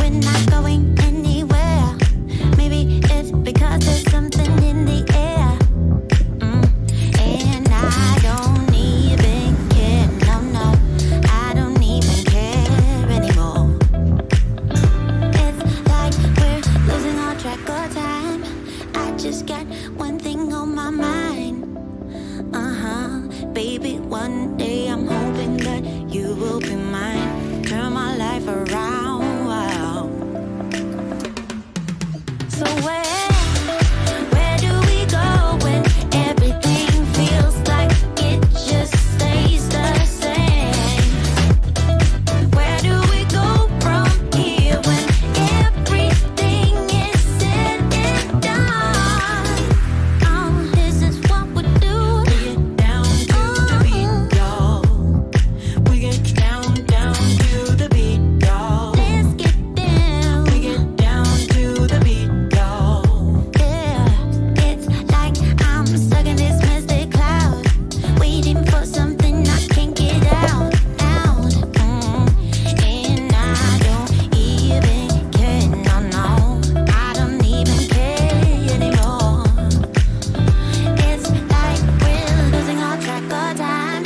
we're not going anywhere. Maybe it's because there's something in the air. And I don't even care, no, no, I don't even care anymore. It's like we're losing all track of time. I just got one thing on my mind. Baby, one day I'm hoping that you will be mine. Turn my life around. So where do we go when everything feels like it just stays the same? Where do we go from here when everything is said and done? This is what we do. We get down to the beat, y'all. We get down to the beat, y'all. Let's get down. We get down to the beat, y'all. Yeah, it's like I'm stuck in this mystic cloud, waiting for something I can't get out. And I don't even care, no, no, I don't even care anymore. It's like we're losing all track of time.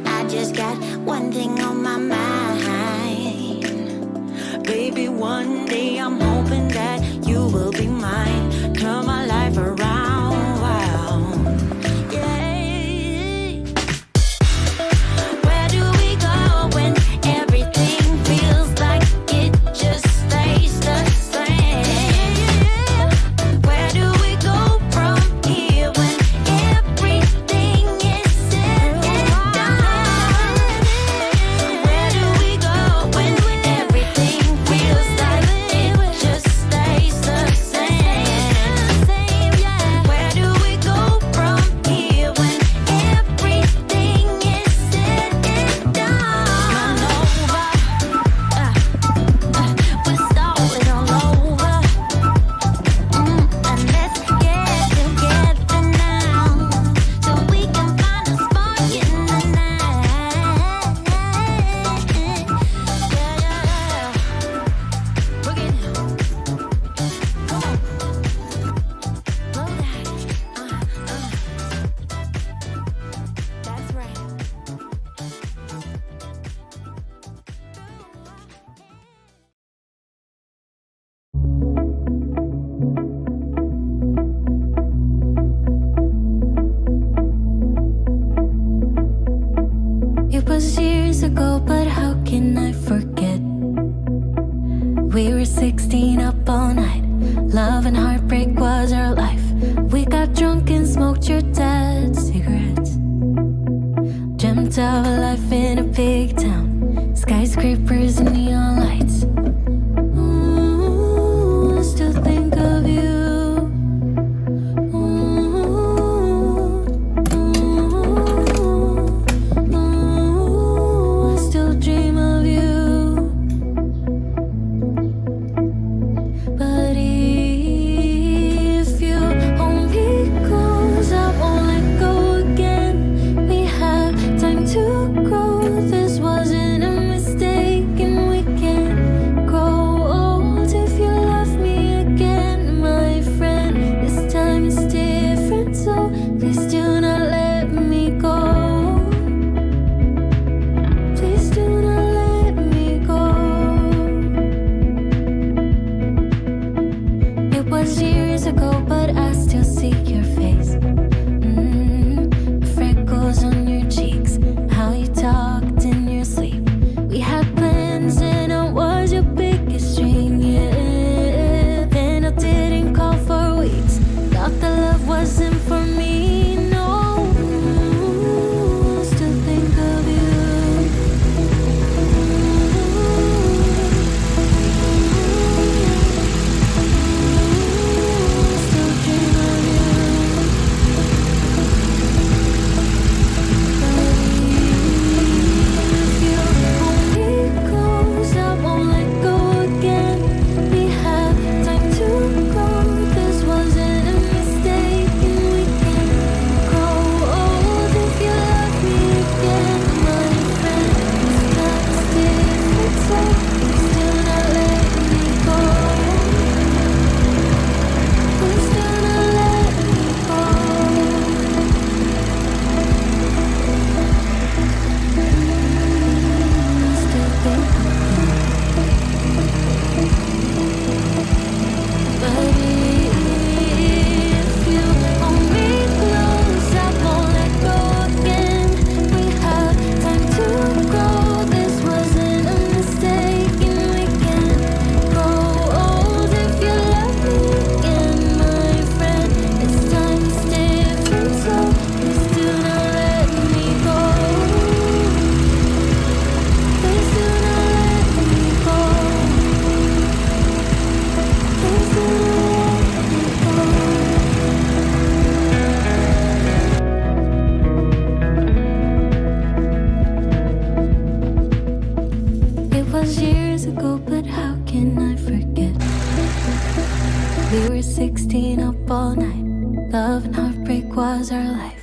I just got one thing on my mind. Baby, one day I'm hoping that you will be mine. Turn my life around. Yeah. Where do we go when everything feels like it just stays the same? Where do we go from here when everything is said and done? Where do we go when everything feels like it just stays the same? Where do we go from here when everything is said and done? We're starting all over. And let's get together now, so we can find a spark in the night. Yeah. Bring it down. Come on. Blow that. That's right. It was years ago, but how can I forget? We were 16 up all night. Love and heartbreak was our life. We got drunk and smoked your dad's cigarettes. Dreamt of a life in a big town, skyscrapers and neon lights. Ooh, I still think of you. I still dream of you. But if you hold me close, I won't let go again. We have time to grow. This wasn't a mistake, and we can can I forget? We were 16 up all night. Love and heartbreak was our life.